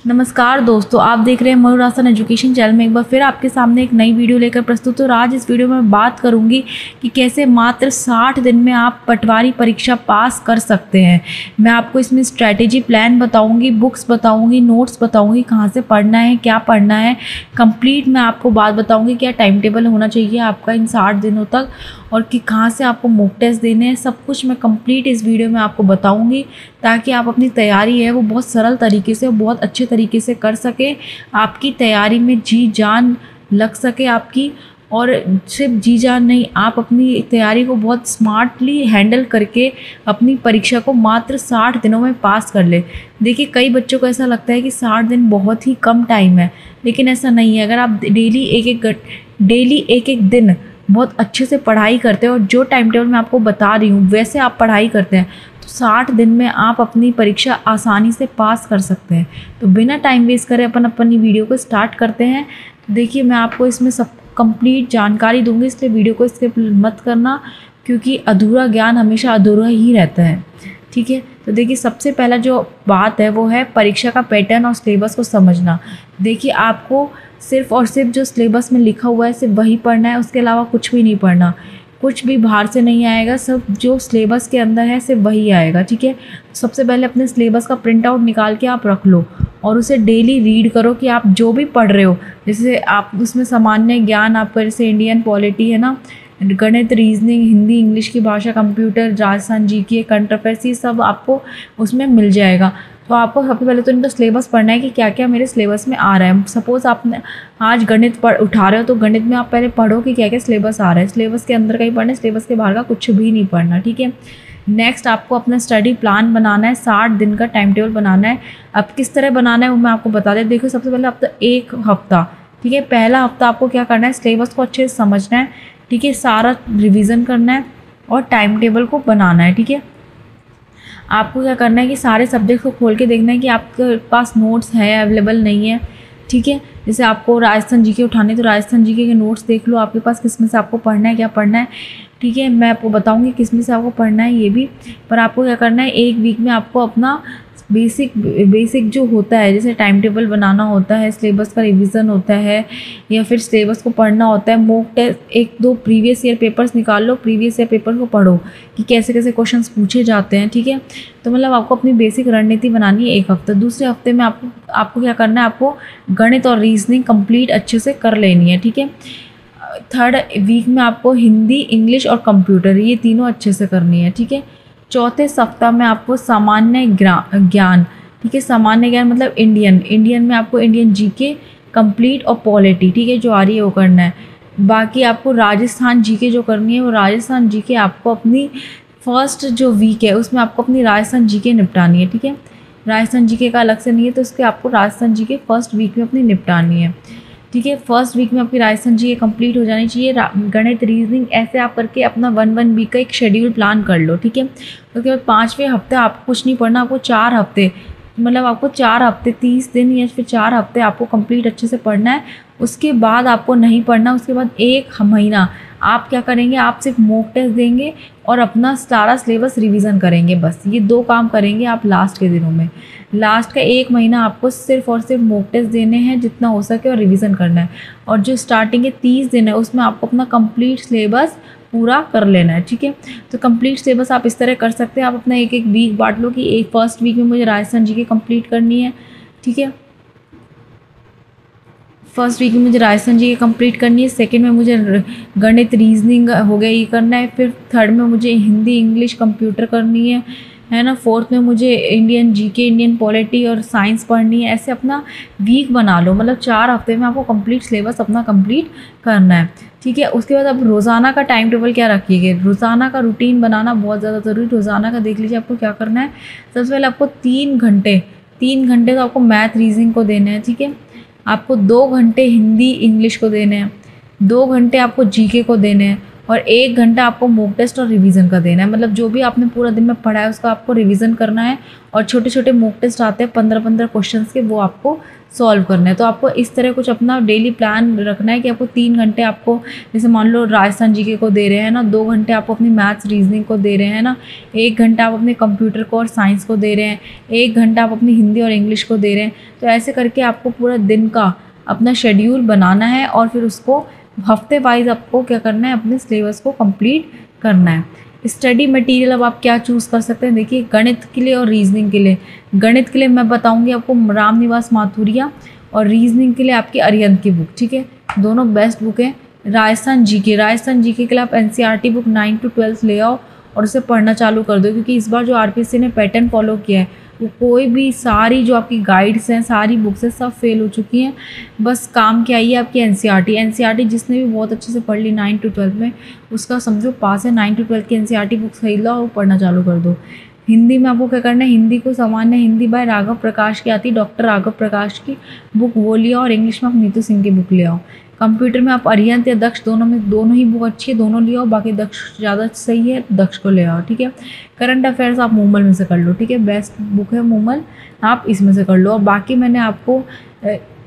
नमस्कार दोस्तों, आप देख रहे हैं मयूर आसान एजुकेशन चैनल में। एक बार फिर आपके सामने एक नई वीडियो लेकर प्रस्तुत। और आज इस वीडियो में मैं बात करूंगी कि कैसे मात्र 60 दिन में आप पटवारी परीक्षा पास कर सकते हैं। मैं आपको इसमें स्ट्रैटेजी प्लान बताऊंगी, बुक्स बताऊंगी, नोट्स बताऊंगी, कहाँ से पढ़ना है, क्या पढ़ना है, कंप्लीट मैं आपको बात बताऊंगी क्या टाइम टेबल होना चाहिए आपका इन 60 दिनों तक, और कि कहाँ से आपको मॉक टेस्ट देने हैं। सब कुछ मैं कंप्लीट इस वीडियो में आपको बताऊंगी ताकि आप अपनी तैयारी है वो बहुत सरल तरीके से, बहुत अच्छे तरीके से कर सके, आपकी तैयारी में जी जान लग सके आपकी। और सिर्फ जी जान नहीं, आप अपनी तैयारी को बहुत स्मार्टली हैंडल करके अपनी परीक्षा को मात्र 60 दिनों में पास कर ले। देखिए, कई बच्चों को ऐसा लगता है कि 60 दिन बहुत ही कम टाइम है, लेकिन ऐसा नहीं है। अगर आप डेली एक एक दिन बहुत अच्छे से पढ़ाई करते हैं और जो टाइम टेबल मैं आपको बता रही हूँ वैसे आप पढ़ाई करते हैं तो 60 दिन में आप अपनी परीक्षा आसानी से पास कर सकते हैं। तो बिना टाइम वेस्ट करे अपनी वीडियो को स्टार्ट करते हैं। देखिए, मैं आपको इसमें सब कंप्लीट जानकारी दूंगी, इसलिए वीडियो को स्किप मत करना, क्योंकि अधूरा ज्ञान हमेशा अधूरा ही रहता है। ठीक है, तो देखिए, सबसे पहला जो बात है वो है परीक्षा का पैटर्न और सिलेबस को समझना। देखिए, आपको सिर्फ और सिर्फ जो सिलेबस में लिखा हुआ है सिर्फ वही पढ़ना है, उसके अलावा कुछ भी नहीं पढ़ना। कुछ भी बाहर से नहीं आएगा, सब जो सिलेबस के अंदर है सिर्फ वही आएगा। ठीक है, सबसे पहले अपने सिलेबस का प्रिंट आउट निकाल के आप रख लो और उसे डेली रीड करो कि आप जो भी पढ़ रहे हो। जैसे आप उसमें सामान्य ज्ञान आपका, जैसे इंडियन पॉलिटी है ना, गणित, रीजनिंग, हिंदी, इंग्लिश की भाषा, computer, Rajasthan GK, current affairs, ये सब आपको उसमें मिल जाएगा। तो आपको सबसे पहले तो इनका सिलेबस पढ़ना है कि क्या क्या मेरे सिलेबस में आ रहा है। सपोज़ आपने आज गणित उठा रहे हो तो गणित में आप पहले पढ़ो कि क्या क्या सिलेबस आ रहा है। सिलेबस के अंदर का ही पढ़ना है, सिलेबस के बाहर का कुछ भी नहीं पढ़ना। ठीक है, नेक्स्ट आपको अपना स्टडी प्लान बनाना है, 60 दिन का टाइम टेबल बनाना है। अब किस तरह बनाना है वो मैं आपको बता दें। देखो, सबसे पहले हफ्ता, एक हफ्ता, ठीक है, पहला हफ्ता आपको क्या करना है, सिलेबस को अच्छे से समझना है। ठीक है, सारा रिवीजन करना है और टाइम टेबल को बनाना है। ठीक है, आपको क्या करना है कि सारे सब्जेक्ट को खोल के देखना है कि आपके पास नोट्स है अवेलेबल नहीं है। ठीक है, जैसे आपको राजस्थान जीके उठाने तो राजस्थान जीके के नोट्स देख लो आपके पास, किस में से आपको पढ़ना है, क्या पढ़ना है। ठीक है, मैं आपको बताऊंगी किस में से आपको पढ़ना है ये भी। पर आपको क्या करना है, एक वीक में आपको अपना बेसिक जो होता है, जैसे टाइम टेबल बनाना होता है, सिलेबस का रिवीजन होता है, या फिर सिलेबस को पढ़ना होता है, मॉक टेस्ट, एक दो प्रीवियस ईयर पेपर्स निकाल लो, प्रीवियस ईयर पेपर को पढ़ो कि कैसे कैसे क्वेश्चंस पूछे जाते हैं। ठीक है, तो मतलब आपको अपनी बेसिक रणनीति बनानी है एक हफ्ता। दूसरे हफ्ते में आपको क्या करना है, आपको गणित और रीजनिंग कंप्लीट अच्छे से कर लेनी है। ठीक है, थर्ड वीक में आपको हिंदी, इंग्लिश और कंप्यूटर, ये तीनों अच्छे से करनी है। ठीक है, चौथे सप्ताह में आपको सामान्य ज्ञान, ठीक है, सामान्य ज्ञान मतलब इंडियन में आपको इंडियन जीके कंप्लीट और पॉलिटी, ठीक है, जो आ रही है वो करना है। बाकी आपको राजस्थान जीके जो करनी है वो राजस्थान जीके आपको अपनी फर्स्ट जो वीक है उसमें आपको अपनी राजस्थान जीके निपटानी है। ठीक है, राजस्थान जीके का अलग से नहीं है, तो उसके आपको राजस्थान जीके फर्स्ट वीक में अपनी निपटानी है। ठीक है, फर्स्ट वीक में आपकी राजस्थान जी कंप्लीट हो जानी चाहिए। गणित, रीजनिंग, ऐसे आप करके अपना 1 वीक का एक शेड्यूल प्लान कर लो। ठीक है, उसके बाद 5वें हफ्ते आपको कुछ नहीं पढ़ना, आपको 4 हफ्ते, मतलब आपको 4 हफ्ते 30 दिन या फिर 4 हफ्ते आपको कंप्लीट अच्छे से पढ़ना है। उसके बाद आपको नहीं पढ़ना। उसके बाद 1 महीना आप क्या करेंगे, आप सिर्फ मॉक टेस्ट देंगे और अपना सारा सिलेबस रिवीजन करेंगे। बस ये 2 काम करेंगे आप लास्ट के दिनों में। लास्ट का 1 महीना आपको सिर्फ और सिर्फ मॉक टेस्ट देने हैं जितना हो सके और रिवीजन करना है। और जो स्टार्टिंग के 30 दिन है उसमें आपको अपना कंप्लीट सिलेबस पूरा कर लेना है। ठीक है, तो कंप्लीट सिलेबस आप इस तरह कर सकते हैं। आप अपना एक एक वीक बांट लो कि एक फर्स्ट वीक में मुझे राजस्थान जी की कंप्लीट करनी है। ठीक है, फर्स्ट वीक में मुझे राजस्थान जी की कंप्लीट करनी है, सेकंड में मुझे गणित, रीजनिंग हो गया ये करना है, फिर थर्ड में मुझे हिंदी, इंग्लिश, कंप्यूटर करनी है ना, फोर्थ में मुझे इंडियन जीके, इंडियन पॉलिटी और साइंस पढ़नी है। ऐसे अपना वीक बना लो, मतलब 4 हफ्ते में आपको कंप्लीट सिलेबस अपना कंप्लीट करना है। ठीक है, उसके बाद अब रोज़ाना का टाइम टेबल क्या रखिएगा, रोज़ाना का रूटीन बनाना बहुत ज़्यादा ज़रूरी। रोज़ाना का देख लीजिए आपको क्या करना है। सबसे पहले आपको 3 घंटे तो आपको मैथ, रीजनिंग को देने हैं। ठीक है, आपको 2 घंटे हिंदी, इंग्लिश को देने हैं, 2 घंटे आपको जीके को देने हैं, और 1 घंटा आपको मॉक टेस्ट और रिवीजन का देना है। मतलब जो भी आपने पूरा दिन में पढ़ा है उसका आपको रिवीजन करना है, और छोटे छोटे मॉक टेस्ट आते हैं 15-15 क्वेश्चंस के, वो आपको सॉल्व करना है। तो आपको इस तरह कुछ अपना डेली प्लान रखना है कि आपको 3 घंटे आपको, जैसे मान लो राजस्थान जीके को दे रहे हैं ना, 2 घंटे आपको अपनी मैथ्स रीजनिंग को दे रहे हैं ना, 1 घंटा आप अपने कंप्यूटर को और साइंस को दे रहे हैं, 1 घंटा आप अपनी हिंदी और इंग्लिश को दे रहे हैं। तो ऐसे करके आपको पूरा दिन का अपना शेड्यूल बनाना है, और फिर उसको हफ्ते वाइज आपको क्या करना है, अपने सिलेबस को कंप्लीट करना है। स्टडी मटेरियल अब आप क्या चूज़ कर सकते हैं, देखिए गणित के लिए और रीजनिंग के लिए। गणित के लिए मैं बताऊंगी आपको रामनिवास माथुरिया, और रीजनिंग के लिए आपकी अरिहंत की बुक, ठीक है, दोनों बेस्ट बुक है। राजस्थान जीके के लिए आप एनसीईआरटी बुक 9 to 12 ले आओ और उसे पढ़ना चालू कर दो, क्योंकि इस बार जो आरपीएससी ने पैटर्न फॉलो किया है वो कोई भी, सारी जो आपकी गाइड्स हैं, सारी बुक्स हैं, सब फेल हो चुकी हैं। बस काम क्या आई है आपकी एनसीईआरटी जिसने भी बहुत अच्छे से पढ़ ली 9 to 12 में, उसका समझो पास है। 9 to 12 की एनसीईआरटी बुक्स खरीद लो और पढ़ना चालू कर दो। हिंदी में आपको क्या करना है, हिंदी को सामान्य हिंदी बाय राघव प्रकाश की आती है, डॉक्टर राघव प्रकाश की बुक वो लिया, और इंग्लिश में आप नीतू सिंह की बुक ले आओ। कंप्यूटर में आप अरिहंत या दक्ष, दोनों ही बुक अच्छी है, दोनों ले आओ। बाकी दक्ष ज़्यादा सही है, दक्ष को ले आओ, ठीक है। करंट अफेयर्स आप मूमल में से कर लो, ठीक है, बेस्ट बुक है मूमल, आप इसमें से कर लो। और बाकी मैंने आपको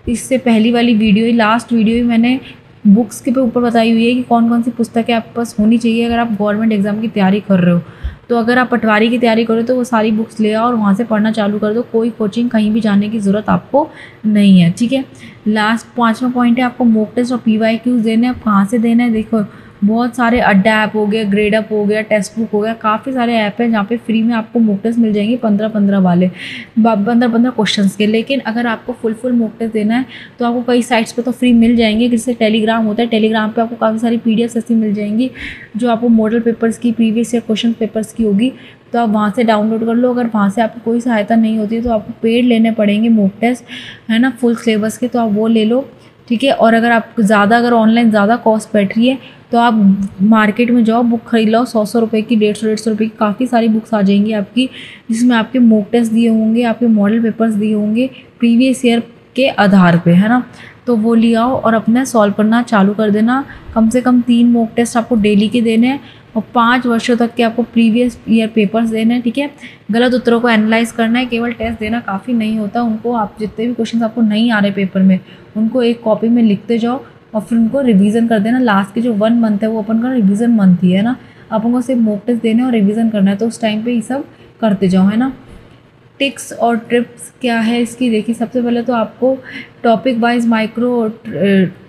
इससे पहली वाली वीडियो ही, लास्ट वीडियो ही मैंने बुक्स के ऊपर बताई हुई है कि कौन कौन सी पुस्तकें आपके पास होनी चाहिए अगर आप गवर्नमेंट एग्जाम की तैयारी कर रहे हो। तो अगर आप पटवारी की तैयारी करो तो वो सारी बुक्स ले आओ और वहाँ से पढ़ना चालू कर दो। कोई कोचिंग कहीं भी जाने की ज़रूरत आपको नहीं है, ठीक है। लास्ट 5वां पॉइंट है, आपको मॉक टेस्ट और PYQs देने हैं। आप कहाँ से देना है, देखो बहुत सारे अड्डा ऐप हो गया, ग्रेड अप हो गया, टेक्स्ट बुक हो गया, काफ़ी सारे ऐप हैं जहाँ पे फ्री में आपको मॉक टेस्ट मिल जाएंगे 15-15 वाले, 15-15 क्वेश्चंस के। लेकिन अगर आपको फुल मॉक टेस्ट देना है तो आपको कई साइट्स पे तो फ्री मिल जाएंगे, जिससे टेलीग्राम होता है, टेलीग्राम पे आपको काफ़ी सारी PDF ऐसी मिल जाएंगी जो आपको मॉडल पेपर्स की, प्रीवियस ईयर क्वेश्चन पेपर्स की होगी, तो आप वहाँ से डाउनलोड कर लो। अगर वहाँ से आपको कोई सहायता नहीं होती है तो आपको पेड लेने पड़ेंगे मॉक टेस्ट, है ना, फुल सिलेबस के, तो आप वो ले लो, ठीक है। और अगर आप अगर ऑनलाइन ज़्यादा कॉस्ट बैठ रही है तो आप मार्केट में जाओ, बुक खरीद लो, 100 रुपये की, 150 रुपये की, काफ़ी सारी बुक्स आ जाएंगी आपकी, जिसमें आपके मॉक टेस्ट दिए होंगे, आपके मॉडल पेपर्स दिए होंगे प्रीवियस ईयर के आधार पे, है ना। तो वो ले आओ और अपना सॉल्व करना चालू कर देना। कम से कम 3 मॉक टेस्ट आपको डेली के देने हैं, और 5 वर्षों तक के आपको प्रीवियस ईयर पेपर्स देने हैं, ठीक है। गलत उत्तरों को एनालाइज करना है, केवल टेस्ट देना काफ़ी नहीं होता। उनको आप जितने भी क्वेश्चन आपको नहीं आ रहे पेपर में, उनको एक कॉपी में लिखते जाओ और फिर उनको रिवीजन कर देना। लास्ट के जो 1 मंथ है वो अपन का रिवीजन मंथ ही है ना, अपन को सिर्फ मॉक टेस्ट देने और रिवीजन करना है, तो उस टाइम पे ये सब करते जाओ, है ना। टिक्स और ट्रिप्स क्या है इसकी, देखिए सबसे पहले तो आपको टॉपिक वाइज माइक्रो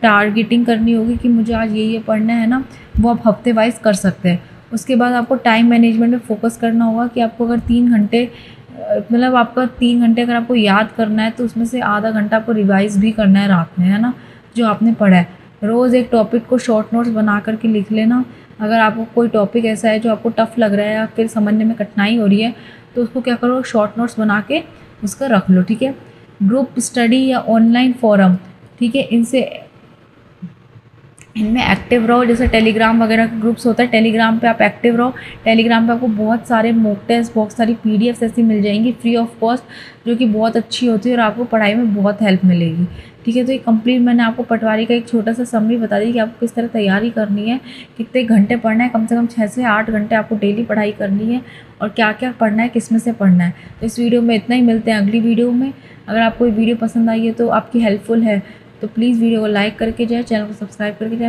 टारगेटिंग करनी होगी कि मुझे आज ये पढ़ना है ना, वो आप हफ्ते वाइज कर सकते हैं। उसके बाद आपको टाइम मैनेजमेंट में फोकस करना होगा कि आपको अगर 3 घंटे, मतलब आपका 3 घंटे अगर आपको याद करना है तो उसमें से आधा घंटा आपको रिवाइज भी करना है रात में, है ना, जो आपने पढ़ा है। रोज़ एक टॉपिक को शॉर्ट नोट्स बना करके लिख लेना। अगर आपको कोई टॉपिक ऐसा है जो आपको टफ़ लग रहा है या फिर समझने में कठिनाई हो रही है तो उसको क्या करो, शॉर्ट नोट्स बना के उसका रख लो, ठीक है। ग्रुप स्टडी या ऑनलाइन फोरम, ठीक है, इनमें एक्टिव रहो। जैसे टेलीग्राम वगैरह के ग्रुप्स होता है, टेलीग्राम पे आप एक्टिव रहो। टेलीग्राम पे आपको बहुत सारे मॉक टेस्ट, बहुत सारी PDFs ऐसी मिल जाएंगी फ्री ऑफ कॉस्ट, जो कि बहुत अच्छी होती है और आपको पढ़ाई में बहुत हेल्प मिलेगी, ठीक है। तो ये कंप्लीट मैंने आपको पटवारी का एक छोटा सा समरी बता दी कि आपको किस तरह तैयारी करनी है, कितने घंटे पढ़ना है, कम से कम 6 से 8 घंटे आपको डेली पढ़ाई करनी है, और क्या क्या पढ़ना है, किस में से पढ़ना है। तो इस वीडियो में इतना ही, मिलते हैं अगली वीडियो में। अगर आपको ये वीडियो पसंद आई है तो आपकी हेल्पफुल है तो प्लीज़ वीडियो को लाइक करके जाए, चैनल को सब्सक्राइब करके जाए।